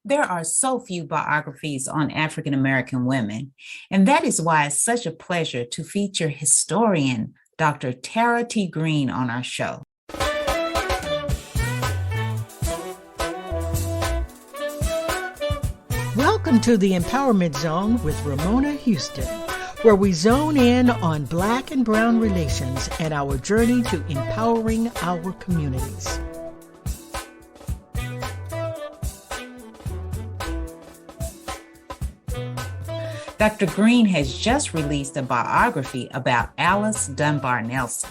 There are so few biographies on African American women, and that is why it's such a pleasure to feature historian Dr. Tara T. Green on our show. Welcome to the Empowerment Zone with Ramona Houston, where we zone in on Black and Brown relations and our journey to empowering our communities. Dr. Green has just released a biography about Alice Dunbar Nelson.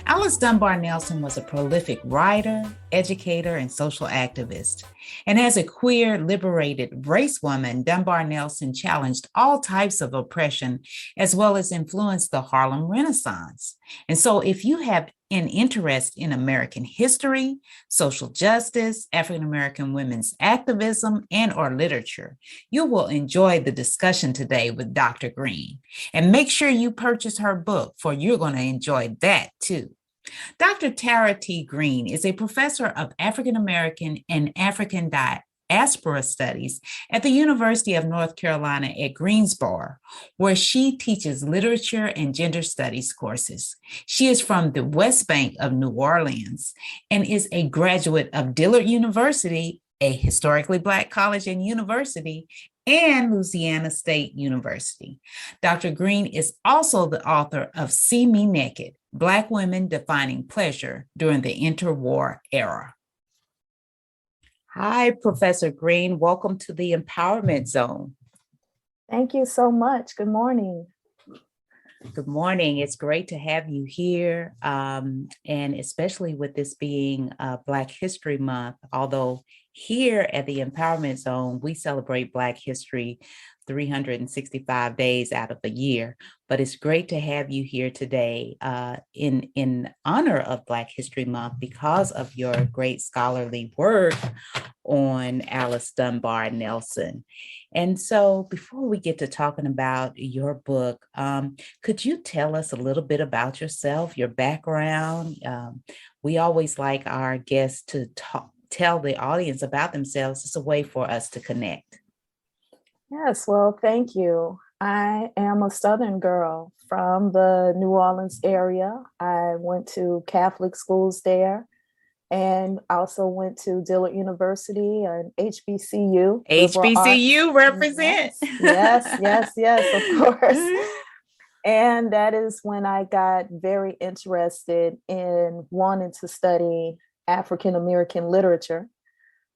Alice Dunbar Nelson was a prolific writer, educator, and social activist. And as a queer, liberated race woman, Dunbar Nelson challenged all types of oppression, as well as influenced the Harlem Renaissance. And so if you have an interest in American history, social justice, African American women's activism, and or literature, you will enjoy the discussion today with Dr. Green. And make sure you purchase her book, for you're going to enjoy that too. Dr. Tara T. Green is a professor of African American and African Diaspora Studies at the University of North Carolina at Greensboro, where she teaches literature and gender studies courses. She is from the West Bank of New Orleans and is a graduate of Dillard University, a historically Black college and university, and Louisiana State University. Dr. Green is also the author of See Me Naked: Black Women Defining Pleasure During the Interwar Era. Hi, Professor Green. Welcome to the Empowerment Zone. Thank you so much. Good morning. Good morning. It's great to have you here, and especially with this being Black History Month, although here at the Empowerment Zone, we celebrate Black history 365 days out of the year. But it's great to have you here today in honor of Black History Month because of your great scholarly work on Alice Dunbar Nelson. And so before we get to talking about your book, could you tell us a little bit about yourself, your background? We always like our guests to tell the audience about themselves. It's a way for us to connect. Yes, well, thank you. I am a Southern girl from the New Orleans area. I went to Catholic schools there and also went to Dillard University and HBCU. HBCU represent. Yes, of course. And that is when I got very interested in wanting to study African American literature.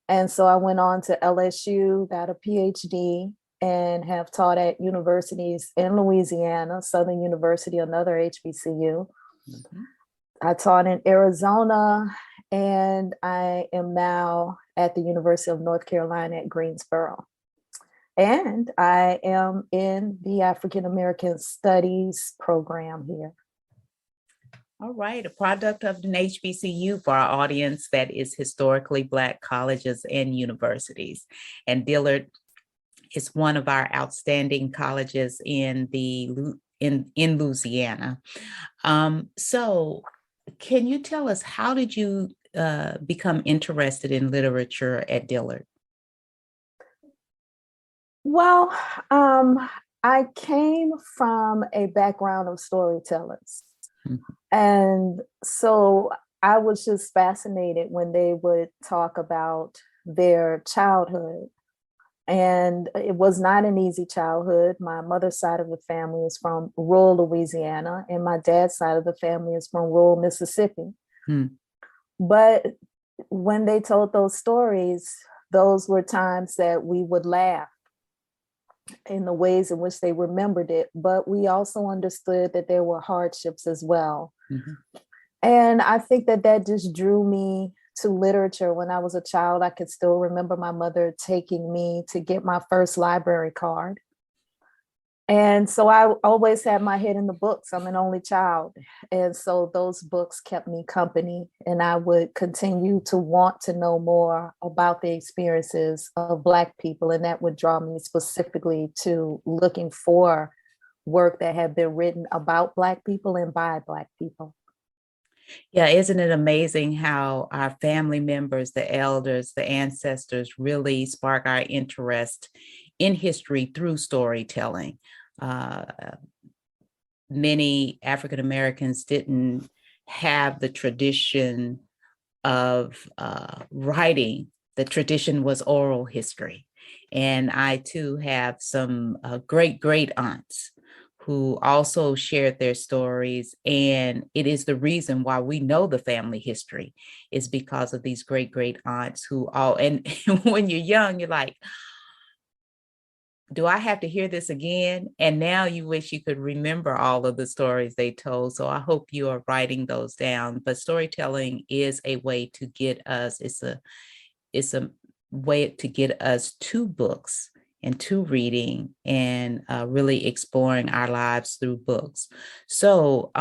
And so I went on to LSU, got a PhD, and have taught at universities in Louisiana, Southern University, another HBCU. Mm-hmm. I taught in Arizona, and I am now at the University of North Carolina at Greensboro. And I am in the African American Studies program here. All right, a product of an HBCU for our audience that is historically Black colleges and universities. And Dillard is one of our outstanding colleges in Louisiana. So can you tell us, how did you become interested in literature at Dillard? Well, I came from a background of storytellers. Mm-hmm. And so I was just fascinated when they would talk about their childhood. And it was not an easy childhood. My mother's side of the family is from rural Louisiana, and my dad's side of the family is from rural Mississippi. But when they told those stories, those were times that we would laugh in the ways in which they remembered it. But we also understood that there were hardships as well. Mm-hmm. And I think that just drew me to literature. When I was a child, I could still remember my mother taking me to get my first library card. And so I always had my head in the books. I'm an only child. And so those books kept me company, and I would continue to want to know more about the experiences of Black people. And that would draw me specifically to looking for work that had been written about Black people and by Black people. Yeah, isn't it amazing how our family members, the elders, the ancestors really spark our interest in history through storytelling? Uh, Many African Americans didn't have the tradition of writing. The tradition was oral history. And I too have some great great aunts who also shared their stories. And it is the reason why we know the family history is because of these great great aunts who all, and when you're young, you're like, do I have to hear this again? And now you wish you could remember all of the stories they told. So I hope you are writing those down. But storytelling is a way to get us, it's a way to get us to books and to reading and really exploring our lives through books. So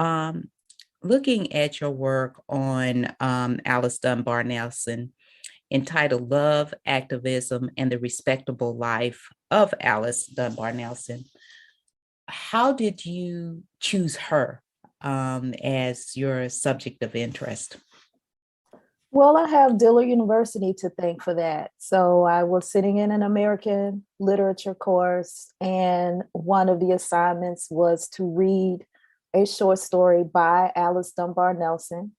looking at your work on Alice Dunbar Nelson, entitled Love, Activism, and the Respectable Life of Alice Dunbar Nelson. How did you choose her as your subject of interest? Well, I have Dillard University to thank for that. So I was sitting in an American literature course, and one of the assignments was to read a short story by Alice Dunbar Nelson,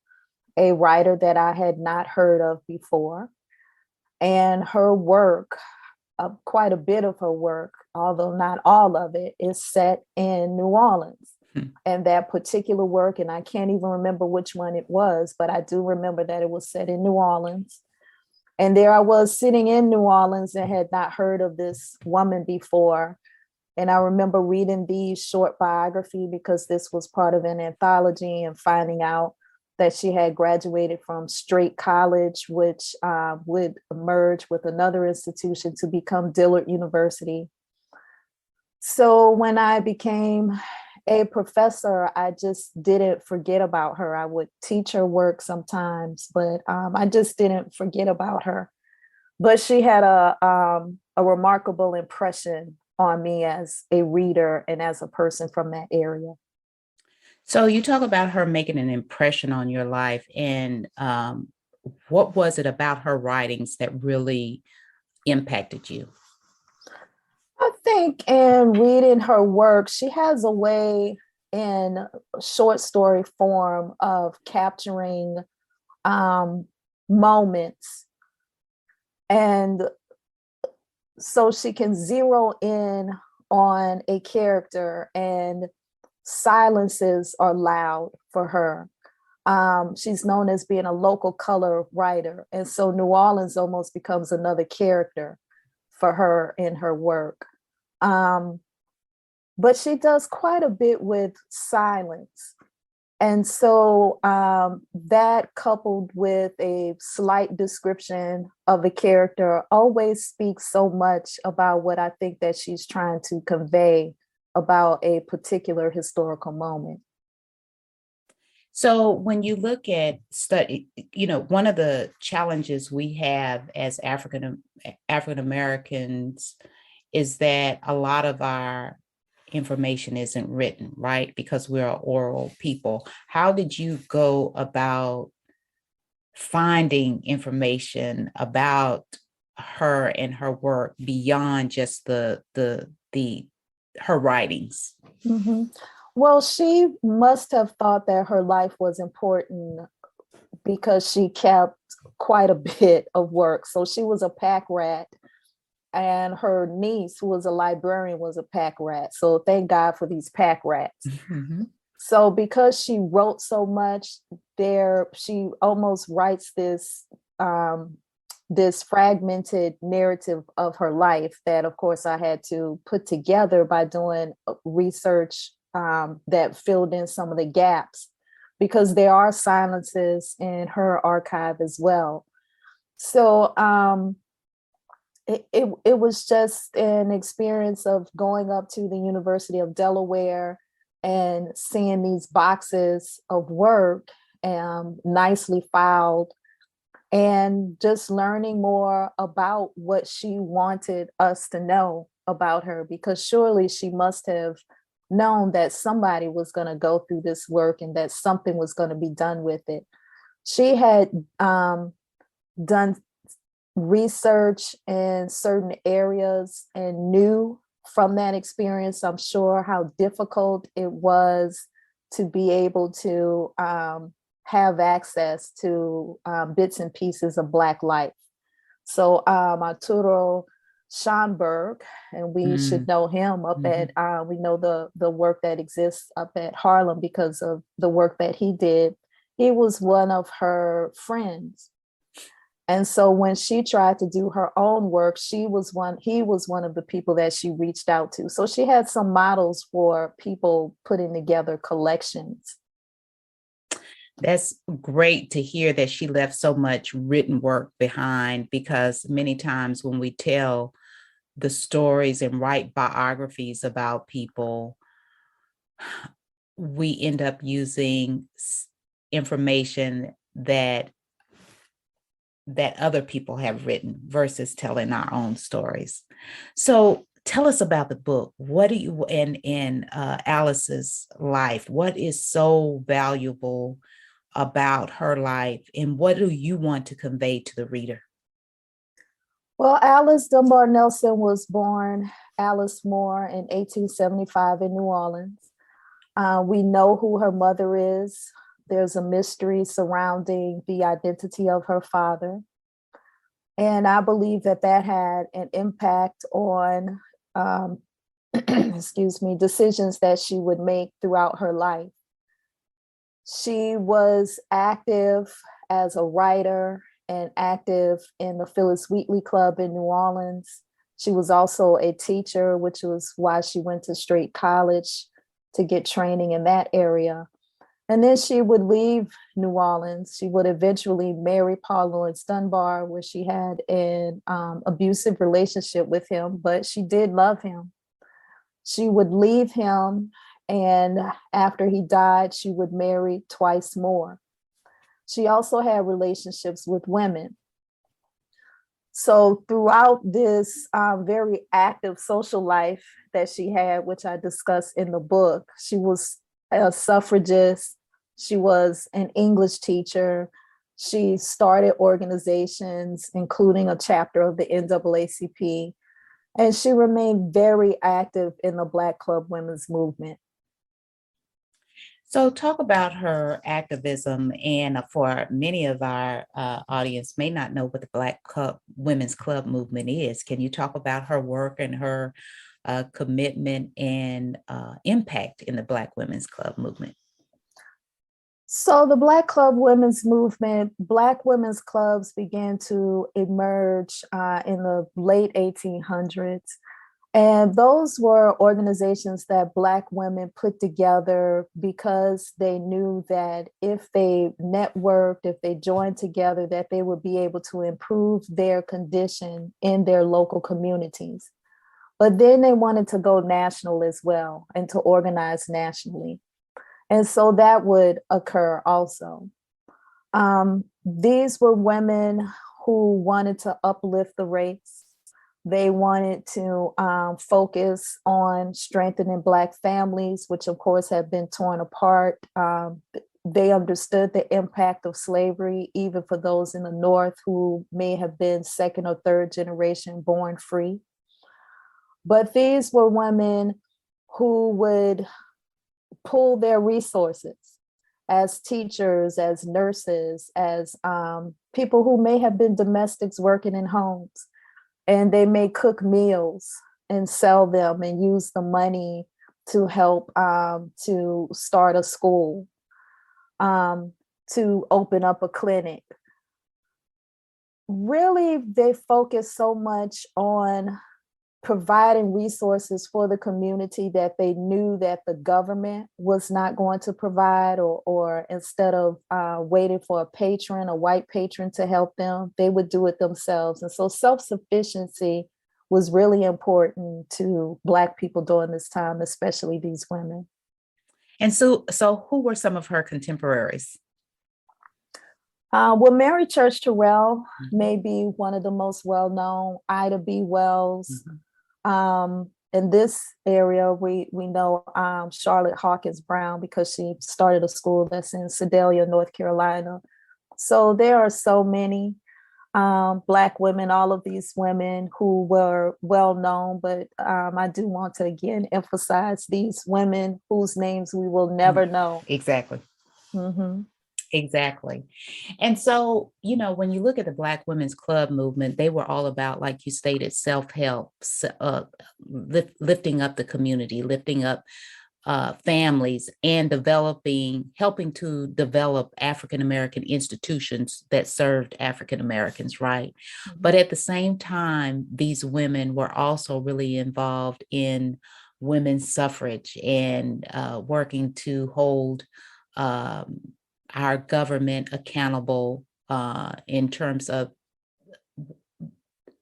a writer that I had not heard of before. And her work, quite a bit of her work, although not all of it, is set in New Orleans. And that particular work, and I can't even remember which one it was, but I do remember that it was set in New Orleans. And there I was sitting in New Orleans and had not heard of this woman before. And I remember reading the short biography because this was part of an anthology, and finding out that she had graduated from Straight College, which would merge with another institution to become Dillard University. So when I became a professor, I just didn't forget about her. I would teach her work sometimes, but I just didn't forget about her. But she had a remarkable impression on me as a reader and as a person from that area. So you talk about her making an impression on your life, and what was it about her writings that really impacted you? I think in reading her work, she has a way in short story form of capturing um, moments. And so she can zero in on a character, and silences are loud for her. She's known as being a local color writer. And so New Orleans almost becomes another character for her in her work. But she does quite a bit with silence. And so that, coupled with a slight description of the character, always speaks so much about what I think that she's trying to convey about a particular historical moment. So when you look at study, one of the challenges we have as African Americans is that a lot of our information isn't written, right? Because we're an oral people. How did you go about finding information about her and her work beyond just the her writings? Mm-hmm. Well, she must have thought that her life was important because she kept quite a bit of work. So she was a pack rat, and her niece, who was a librarian, was a pack rat. So thank God for these pack rats. Mm-hmm. So because she wrote so much, she almost writes this fragmented narrative of her life that, of course, I had to put together by doing research that filled in some of the gaps, because there are silences in her archive as well. So it was just an experience of going up to the University of Delaware and seeing these boxes of work nicely filed, and just learning more about what she wanted us to know about her, because surely she must have known that somebody was going to go through this work and that something was going to be done with it. She had done research in certain areas and knew from that experience, I'm sure, how difficult it was to be able to have access to bits and pieces of Black life. So Arturo Schonberg, and we should know him up at, we know the work that exists up at Harlem because of the work that he did. He was one of her friends. And so when she tried to do her own work, he was one of the people that she reached out to. So she had some models for people putting together collections. That's great to hear that she left so much written work behind, because many times when we tell the stories and write biographies about people, we end up using information that other people have written versus telling our own stories. So tell us about the book. What do you, in Alice's life, what is so valuable about her life, and what do you want to convey to the reader? Well, Alice Dunbar Nelson was born Alice Moore in 1875 in New Orleans. We know who her mother is. There's a mystery surrounding the identity of her father. And I believe that had an impact on, decisions that she would make throughout her life. She was active as a writer and active in the Phyllis Wheatley Club in New Orleans. She was also a teacher, which was why she went to Straight College to get training in that area. And then she would leave New Orleans. She would eventually marry Paul Laurence Dunbar, where she had an abusive relationship with him, but she did love him. She would leave him, and after he died, she would marry twice more. She also had relationships with women. So throughout this very active social life that she had, which I discuss in the book, she was a suffragist. She was an English teacher. She started organizations, including a chapter of the NAACP, and she remained very active in the Black Club women's movement. So talk about her activism, and for many of our audience may not know what the Black Women's Club movement is. Can you talk about her work and her commitment and impact in the Black Women's Club movement? So the Black Club women's movement, Black women's clubs began to emerge in the late 1800s. And those were organizations that Black women put together because they knew that if they networked, if they joined together, that they would be able to improve their condition in their local communities. But then they wanted to go national as well and to organize nationally. And so that would occur also. These were women who wanted to uplift the race. They wanted to focus on strengthening Black families, which of course have been torn apart. They understood the impact of slavery, even for those in the North who may have been second or third generation born free. But these were women who would pool their resources as teachers, as nurses, as people who may have been domestics working in homes. And they may cook meals and sell them and use the money to help to start a school, to open up a clinic. Really, they focus so much on providing resources for the community that they knew that the government was not going to provide, or instead of waiting for a white patron to help them, they would do it themselves. And so self-sufficiency was really important to Black people during this time, especially these women. And so who were some of her contemporaries? Well, Mary Church Terrell may be one of the most well-known, Ida B. Wells. in this area, we know Charlotte Hawkins Brown because she started a school that's in Sedalia, North Carolina. So there are so many Black women, all of these women who were well known, but I do want to again emphasize these women whose names we will never know. Exactly. Mm-hmm. Exactly. And so, when you look at the Black Women's Club movement, they were all about, like you stated, self-help, lifting up the community, lifting up families, and helping to develop African American institutions that served African Americans, right? Mm-hmm. But at the same time, these women were also really involved in women's suffrage and working to hold our government accountable in terms of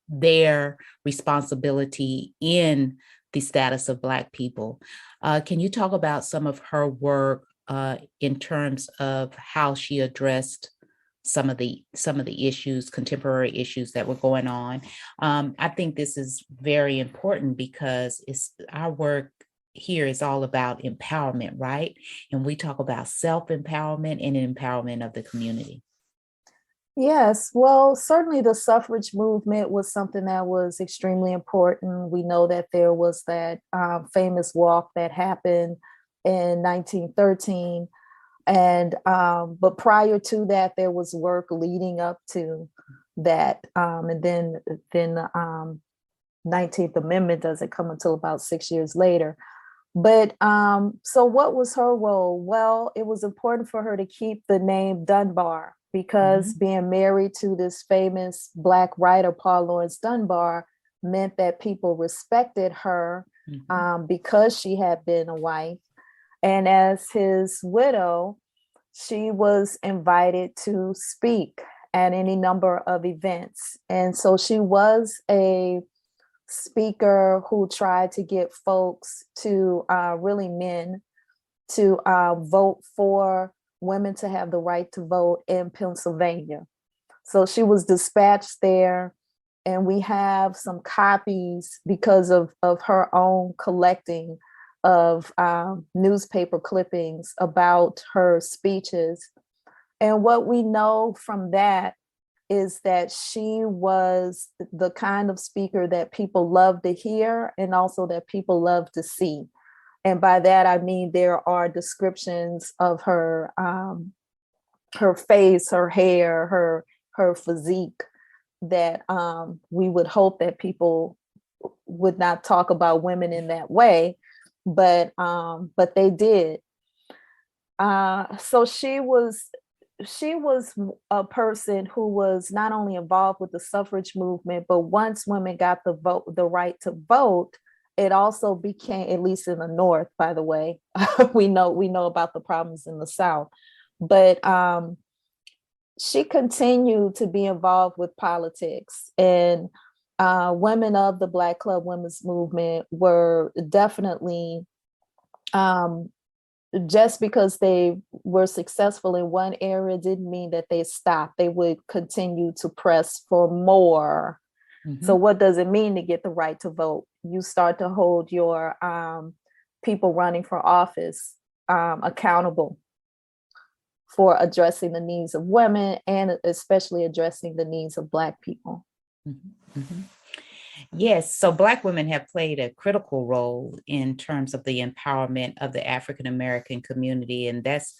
their responsibility in the status of Black people. Can you talk about some of her work in terms of how she addressed some of the issues, contemporary issues that were going on? I think this is very important because our work here is all about empowerment, right? And we talk about self-empowerment and empowerment of the community. Yes, well, certainly the suffrage movement was something that was extremely important. We know that there was that famous walk that happened in 1913. And but prior to that, there was work leading up to that. And then the 19th Amendment doesn't come until about 6 years later. But so what was her role? Well, it was important for her to keep the name Dunbar because being married to this famous Black writer, Paul Laurence Dunbar, meant that people respected her because she had been a wife. And as his widow, she was invited to speak at any number of events. And so she was a speaker who tried to get folks to really men to vote for women to have the right to vote in Pennsylvania. So she was dispatched there, and we have some copies because of her own collecting of newspaper clippings about her speeches. And what we know from that is that she was the kind of speaker that people love to hear and also that people love to see. And by that, I mean, there are descriptions of her, her face, her hair, her physique that we would hope that people would not talk about women in that way, but they did. So she was a person who was not only involved with the suffrage movement, but once women got the right to vote, it also became, at least in the North, by the way, we know about the problems in the South, but she continued to be involved with politics, and women of the Black Club Women's Movement were definitely, just because they were successful in one area didn't mean that they stopped. They would continue to press for more. So what does it mean to get the right to vote? You start to hold your people running for office accountable for addressing the needs of women and especially addressing the needs of Black people. Yes, so Black women have played a critical role in terms of the empowerment of the African American community. And that's,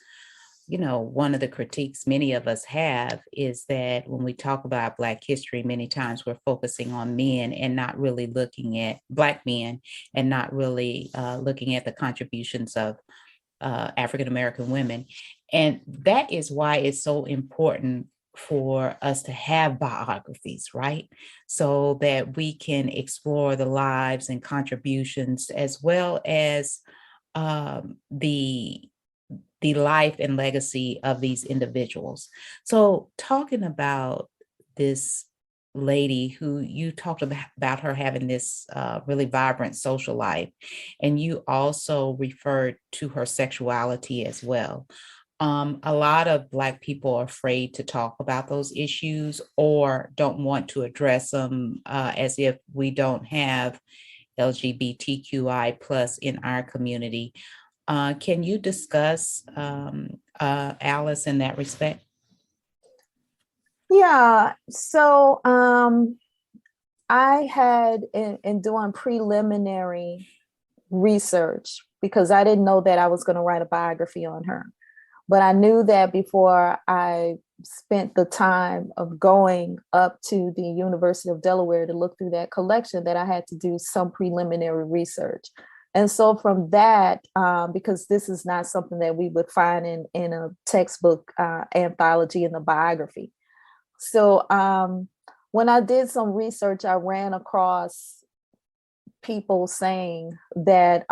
one of the critiques many of us have is that when we talk about Black history, many times we're focusing on men and not really looking at Black men and not really looking at the contributions of African American women. And that is why it's so important for us to have biographies, right? So that we can explore the lives and contributions as well as the life and legacy of these individuals. So talking about this lady who you talked about her having this really vibrant social life, and you also referred to her sexuality as well. A lot of Black people are afraid to talk about those issues or don't want to address them as if we don't have LGBTQI plus in our community. Can you discuss Alice in that respect? Yeah. So I had in doing preliminary research, because I didn't know that I was going to write a biography on her. But I knew that before I spent the time of going up to the University of Delaware to look through that collection, that I had to do some preliminary research. And so from that, because this is not something that we would find in a textbook anthology in the biography. So when I did some research, I ran across people saying that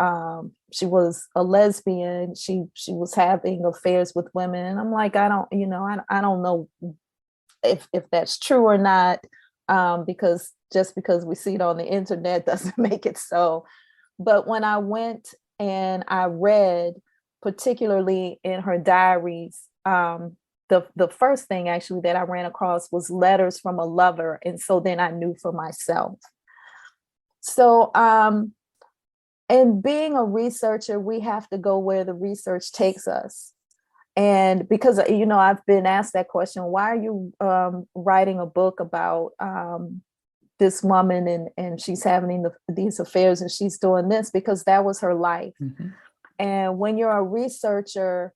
she was a lesbian, she was having affairs with women, and I'm like, I don't know if that's true or not, because just because we see it on the internet doesn't make it so. But when I went and I read, particularly in her diaries, the first thing actually that I ran across was letters from a lover, and so then I knew for myself. So, and being a researcher, we have to go where the research takes us. And because, I've been asked that question, why are you writing a book about this woman and she's having these affairs and she's doing this? Because that was her life. Mm-hmm. And when you're a researcher,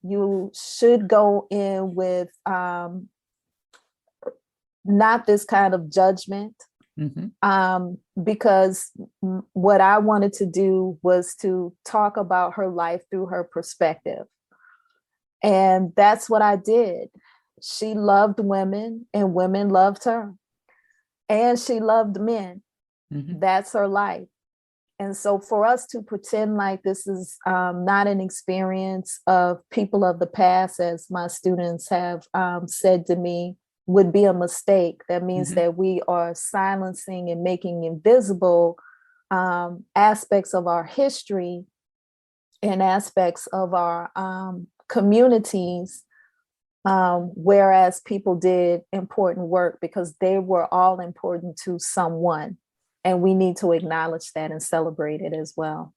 you should go in with not this kind of judgment. Mm-hmm. Because what I wanted to do was to talk about her life through her perspective. And that's what I did. She loved women and women loved her. And she loved men. Mm-hmm. That's her life. And so for us to pretend like this is not an experience of people of the past, as my students have said to me, would be a mistake. That means mm-hmm. that we are silencing and making invisible aspects of our history and aspects of our communities, whereas people did important work, because they were all important to someone. And we need to acknowledge that and celebrate it as well.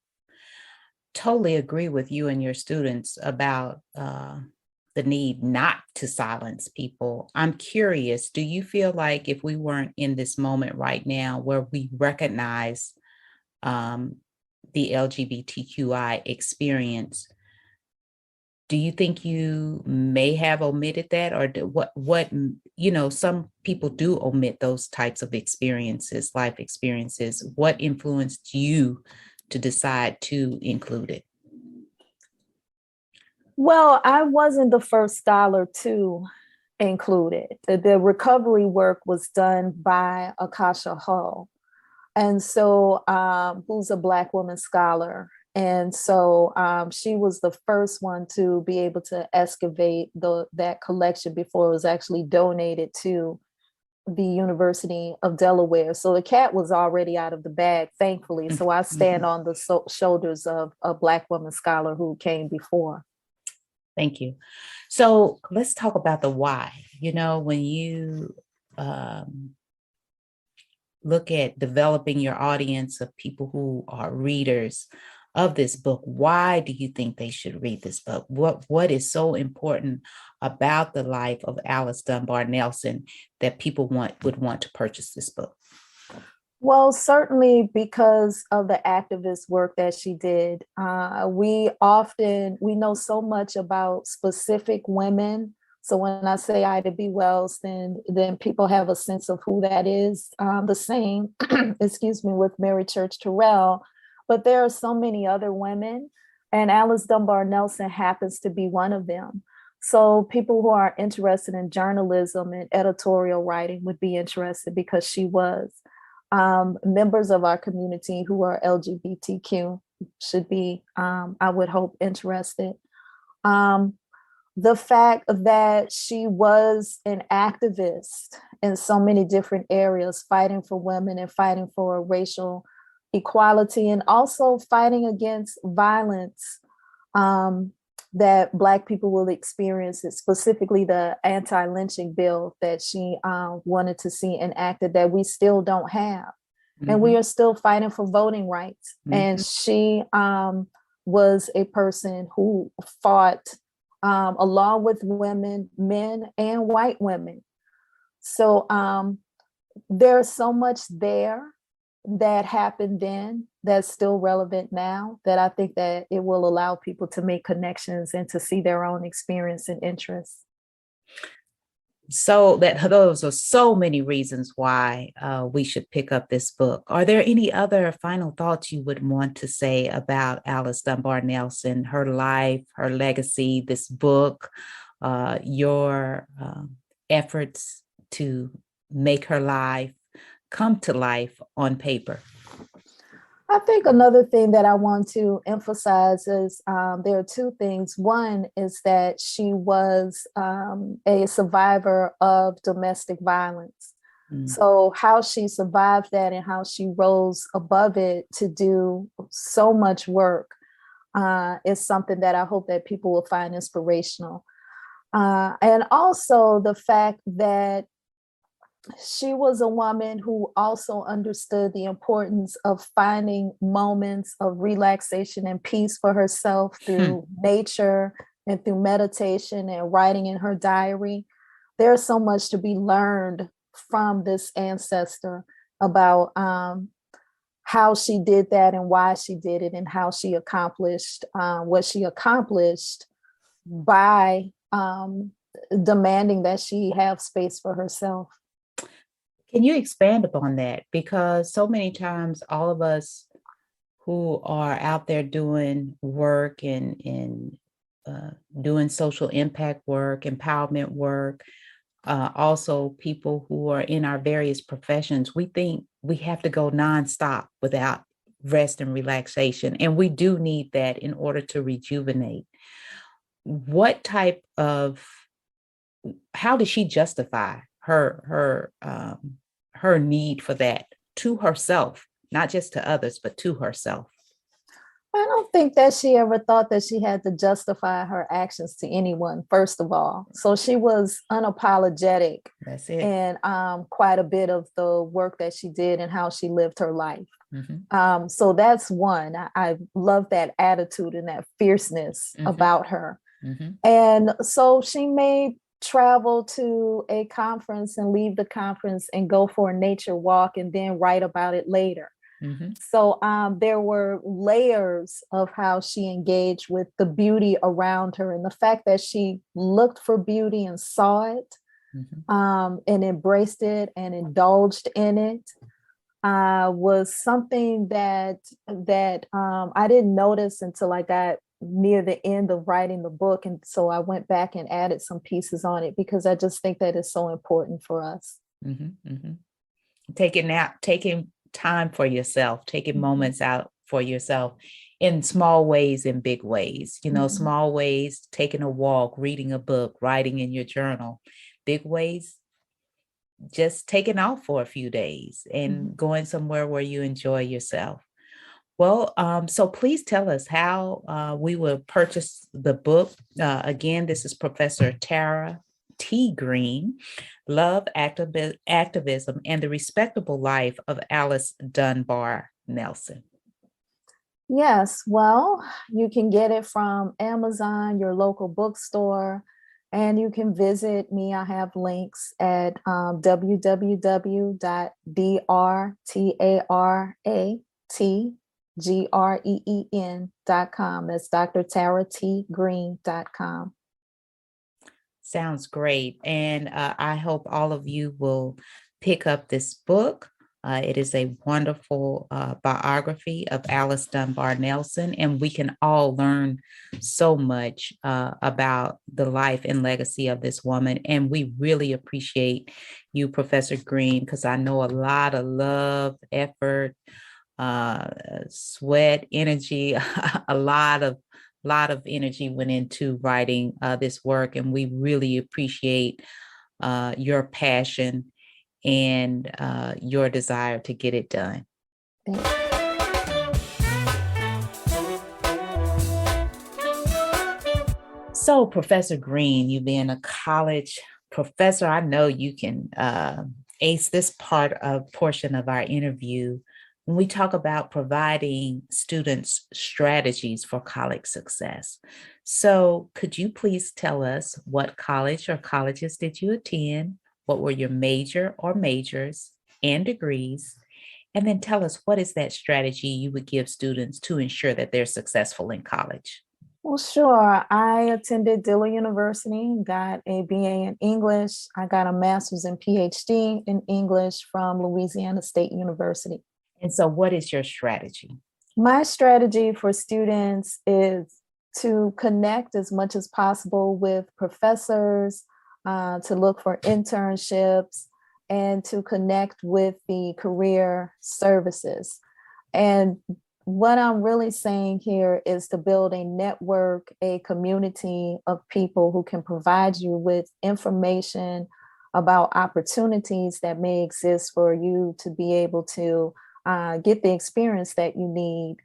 Totally agree with you and your students about the need not to silence people. I'm curious, do you feel like if we weren't in this moment right now where we recognize the LGBTQI experience, do you think you may have omitted that? Or what some people do omit those types of experiences, life experiences. What influenced you to decide to include it? Well, I wasn't the first scholar to include it. The recovery work was done by Akasha Hull, and so who's a Black woman scholar. And so she was the first one to be able to excavate that collection before it was actually donated to the University of Delaware. So the cat was already out of the bag, thankfully. So I stand on the shoulders of a Black woman scholar who came before. Thank you. So let's talk about the why. When you look at developing your audience of people who are readers of this book, why do you think they should read this book? What is so important about the life of Alice Dunbar Nelson that people would want to purchase this book? Well, certainly because of the activist work that she did. We know so much about specific women. So when I say Ida B. Wells, then people have a sense of who that is. The same, with Mary Church Terrell. But there are so many other women, and Alice Dunbar Nelson happens to be one of them. So people who are interested in journalism and editorial writing would be interested, because she was. Members of our community who are LGBTQ should be, I would hope, interested. The fact that she was an activist in so many different areas, fighting for women and fighting for racial equality, and also fighting against violence that Black people will experience, specifically the anti-lynching bill that she wanted to see enacted that we still don't have. and we Mm-hmm. are still fighting for voting rights. And Mm-hmm. she was a person who fought along with women, men, and white women. So there's so much there that happened then that's still relevant now, that I think that it will allow people to make connections and to see their own experience and interests. So that those are so many reasons why we should pick up this book. Are there any other final thoughts you would want to say about Alice Dunbar Nelson, her life, her legacy, this book, your efforts to make her life come to life on paper? I think another thing that I want to emphasize is there are two things. One is that she was a survivor of domestic violence. Mm. So how she survived that and how she rose above it to do so much work is something that I hope that people will find inspirational. And also the fact that she was a woman who also understood the importance of finding moments of relaxation and peace for herself through nature and through meditation and writing in her diary. There's so much to be learned from this ancestor about how she did that and why she did it and how she accomplished what she accomplished by demanding that she have space for herself. Can you expand upon that? Because so many times all of us who are out there doing work and doing social impact work, empowerment work, also people who are in our various professions, we think we have to go nonstop without rest and relaxation. And we do need that in order to rejuvenate. What type of, how does she justify her need for that to herself, not just to others, but to herself? I don't think that she ever thought that she had to justify her actions to anyone, first of all. So she was unapologetic. That's it. And quite a bit of the work that she did and how she lived her life. Mm-hmm. So that's one. I love that attitude and that fierceness about her. Mm-hmm. And so she may travel to a conference and leave the conference and go for a nature walk and then write about it later. Mm-hmm. So there were layers of how she engaged with the beauty around her, and the fact that she looked for beauty and saw it, and embraced it and indulged in it was something that I didn't notice until I got near the end of writing the book. And so I went back and added some pieces on it because I just think that is so important for us. Mm-hmm, mm-hmm. Taking time for yourself, taking moments out for yourself in small ways and big ways, small ways, taking a walk, reading a book, writing in your journal. Big ways, just taking off for a few days and going somewhere where you enjoy yourself. Well, so please tell us how we will purchase the book. Again, this is Professor Tara T. Green, Love, Activism, and the Respectable Life of Alice Dunbar Nelson. Yes, well, you can get it from Amazon, your local bookstore, and you can visit me. I have links at www.drtaraggreen.com. That's drtaratgreen.com. Sounds great. And I hope all of you will pick up this book. It is a wonderful biography of Alice Dunbar Nelson, and we can all learn so much about the life and legacy of this woman. And we really appreciate you, Professor Green, because I know a lot of love, effort, sweat, energy, a lot of energy went into writing this work, and we really appreciate your passion and your desire to get it done. So, Professor Green, you being a college professor, I know you can Ace, this portion of our interview, when we talk about providing students strategies for college success. So could you please tell us what college or colleges did you attend? What were your major or majors and degrees? And then tell us, what is that strategy you would give students to ensure that they're successful in college? Well, sure. I attended Dillard University, got a BA in English. I got a master's and PhD in English from Louisiana State University. And so what is your strategy? My strategy for students is to connect as much as possible with professors, to look for internships, and to connect with the career services. And what I'm really saying here is to build a network, a community of people who can provide you with information about opportunities that may exist for you to be able to get the experience that you need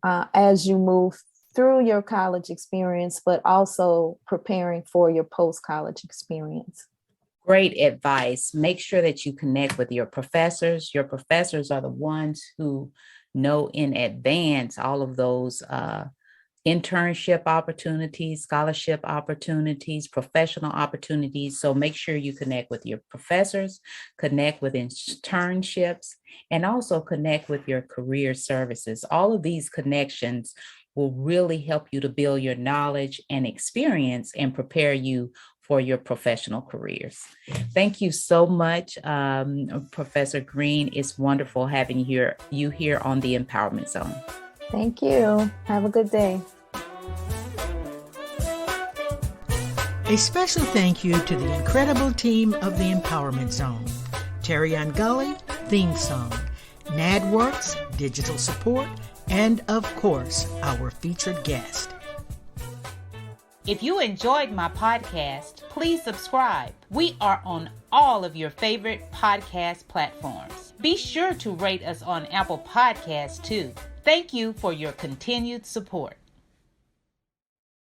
as you move through your college experience, but also preparing for your post-college experience. Great advice. Make sure that you connect with your professors. Your professors are the ones who know in advance all of those internship opportunities, scholarship opportunities, professional opportunities. So make sure you connect with your professors, connect with internships, and also connect with your career services. All of these connections will really help you to build your knowledge and experience and prepare you for your professional careers. Thank you so much, Professor Green. It's wonderful having you here on the Empowerment Zone. Thank you. Have a good day. A special thank you to the incredible team of the Empowerment Zone. Terry Ann Gully, theme song. NADWorks, digital support, and of course, our featured guest. If you enjoyed my podcast, please subscribe. We are on all of your favorite podcast platforms. Be sure to rate us on Apple Podcasts too. Thank you for your continued support.